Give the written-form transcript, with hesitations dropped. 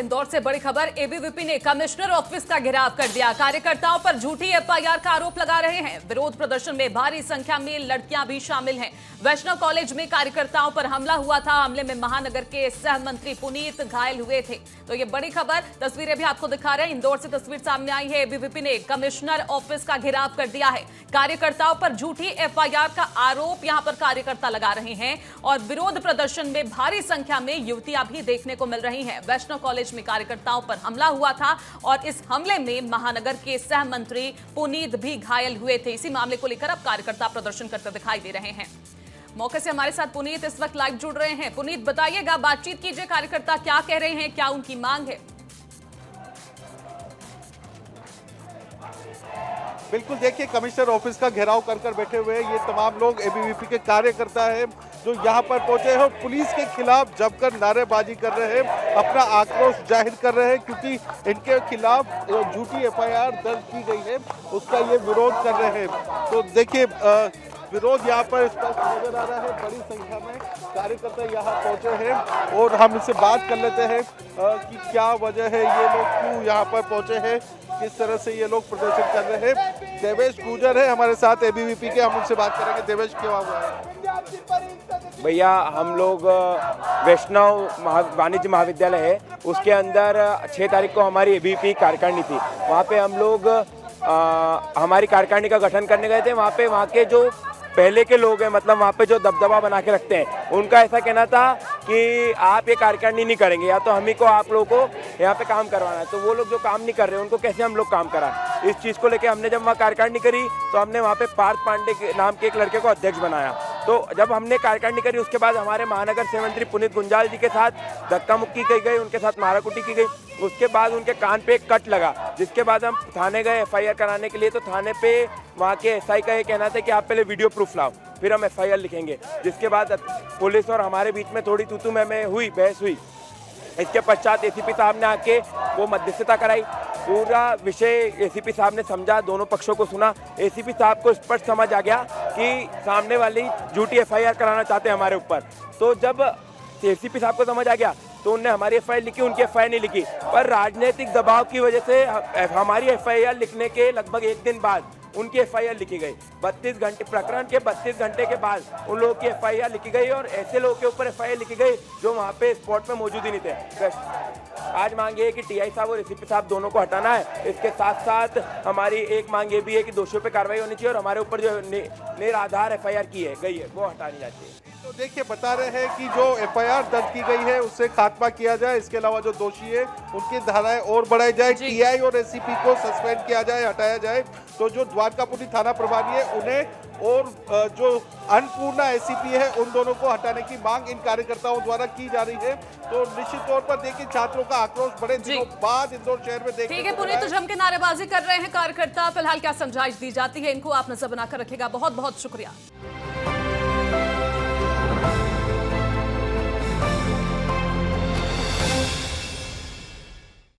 इंदौर से बड़ी खबर। एबीवीपी ने कमिश्नर ऑफिस का घेराव कर दिया। कार्यकर्ताओं पर झूठी एफआईआर का आरोप लगा रहे हैं। विरोध प्रदर्शन में भारी संख्या में लड़कियां भी शामिल हैं। वैष्णव कॉलेज में कार्यकर्ताओं पर हमला हुआ था। हमले में महानगर के सह मंत्री पुनीत घायल हुए थे। तो ये बड़ी खबर, तस्वीरें भी आपको दिखा रहे हैं। इंदौर से तस्वीर सामने आई है। एबीवीपी ने कमिश्नर ऑफिस का घेराव कर दिया है। कार्यकर्ताओं पर झूठी एफआईआर का आरोप यहां पर कार्यकर्ता लगा रहे हैं और विरोध प्रदर्शन में भारी संख्या में युवतियां भी देखने को मिल रही हैं। वैष्णव कॉलेज में कार्यकर्ताओं पर हमला हुआ था और इस हमले में महानगर के सह मंत्री पुनीत भी घायल हुए थे। इसी मामले को लेकर अब कार्यकर्ता प्रदर्शन करते दिखाई दे रहे हैं। मौके से हमारे साथ पुनीत इस वक्त लाइव जुड़ रहे हैं। पुनीत, बताइएगा, बातचीत कीजिए, कार्यकर्ता क्या कह रहे हैं, क्या उनकी मांग है? बिल्कुल, देखिए, कमिश्नर ऑफिस का घेराव कर बैठे हुए हैं ये तमाम लोग एबीवीपी के कार्यकर्ता हैं जो यहाँ पर पहुंचे हैं और पुलिस के खिलाफ जमकर नारेबाजी कर रहे हैं, अपना आक्रोश जाहिर कर रहे हैं क्योंकि इनके खिलाफ झूठी एफआईआर दर्ज की गई है, उसका ये विरोध कर रहे हैं। तो देखिए, विरोध यहाँ पर स्पष्ट नजर आ रहा है। बड़ी संख्या में कार्यकर्ता यहाँ पहुंचे हैं और हम इनसे बात कर लेते हैं कि क्या वजह है, ये लोग क्यों यहाँ पर पहुंचे हैं, किस तरह से ये लोग प्रदर्शन कर रहे हैं। देवेश गुजर है हमारे साथ एबीवीपी के, हम उनसे बात करेंगे। देवेश, क्या हुआ है? भैया, हम लोग वैष्णव वाणिज्य महाविद्यालय है, उसके अंदर 6 तारीख को हमारी एबीवीपी कार्यकारिणी थी। वहाँ पे हम लोग हमारी कार्यकारिणी का गठन करने गए थे। वहाँ के जो पहले के लोग हैं, मतलब वहाँ पे जो दबदबा बना के रखते हैं, उनका ऐसा कहना था कि आप ये कार्यकारिणी नहीं करेंगे, या तो हम ही को आप लोगों को यहाँ पे काम करवाना है। तो वो लोग जो काम नहीं कर रहे उनको कैसे हम लोग काम कराएं, इस चीज़ को लेके हमने जब वहाँ कार्यकारिणी करी तो हमने वहाँ पे पार्थ पांडे के नाम के एक लड़के को अध्यक्ष बनाया। तो जब हमने कार्यकारिणी करी उसके बाद हमारे महानगर से मंत्री पुनीत गुंजाल जी के साथ धक्का मुक्की की गई, उनके साथ माराकुटी की गई। उसके बाद उनके कान पे एक कट लगा, जिसके बाद हम थाने गए एफआईआर कराने के लिए। तो थाने पे वहाँ के एसआई का ये कहना था कि आप पहले वीडियो प्रूफ लाओ, फिर हम एफआईआर लिखेंगे। जिसके बाद पुलिस और हमारे बीच में थोड़ी तू में हुई, बहस हुई। इसके पश्चात एसीपी साहब ने आके वो मध्यस्थता कराई। पूरा विषय एसीपी साहब ने समझा, दोनों पक्षों को सुना। एसीपी साहब को स्पष्ट समझ आ गया कि सामने वाली झूठी एफआईआर कराना चाहते हैं हमारे ऊपर। तो जब एसीपी साहब को समझ आ गया तो उन्होंने हमारी एफआईआर लिखी, उनकी एफआईआर नहीं लिखी। पर राजनीतिक दबाव की वजह से हमारी एफआईआर लिखने के लगभग 1 दिन बाद उनकी एफआईआर लिखी गई। 32 घंटे, प्रकरण के 32 घंटे के बाद उन लोगों की एफआईआर लिखी गई और ऐसे लोगों के ऊपर एफआईआर लिखी गई जो वहाँ पे स्पॉट पे मौजूद ही नहीं थे। आज मांग ये है कि टीआई साहब और एसीपी साहब दोनों को हटाना है। इसके साथ साथ हमारी एक मांग ये भी है कि दोषियों पे कार्रवाई होनी चाहिए और हमारे ऊपर जो निराधार एफआईआर की है गई है वो हटानी चाहिए। तो देखिए, बता रहे हैं कि जो एफआईआर दर्ज की गई है उससे खात्मा किया जाए, इसके अलावा जो दोषी है उनकी धाराएं और बढ़ाई जाए, टीआई और एसीपी को सस्पेंड किया जाए, हटाया जाए। तो जो द्वारकापुरी थाना प्रभारी है उन्हें और जो अन्नपूर्णा एसीपी है उन दोनों को हटाने की मांग इन कार्यकर्ताओं द्वारा की जा रही है। तो निश्चित तौर पर देखिए, छात्रों का आक्रोश बड़े दिनों बाद इंदौर शहर में देखने ठीक है पुनीत, तो जम के नारेबाजी कर रहे हैं कार्यकर्ता। फिलहाल क्या समझाइश दी जाती है इनको, आप नजर बनाकर रखिएगा। बहुत बहुत शुक्रिया।